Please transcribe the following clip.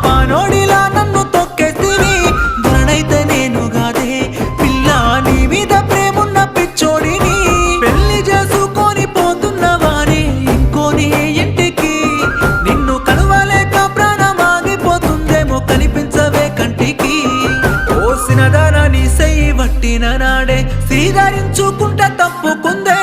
పానోడిలా నన్ను తొక్కేసివి ధరణైతే నేను గాదే పిల్ల నీ మీద ప్రేమున్న పిచ్చోడిని పెళ్లి చేసుకొని పోతున్నవాని ఇంకోని ఇంటికి నిన్ను కలవలేక ప్రాణం ఆగిపోతుందేమో కనిపించవే కంటికి ఓసిన దానా నీ సెయ్యి వట్టిన నాడే శ్రీధరించుకుంట తప్పుకుందే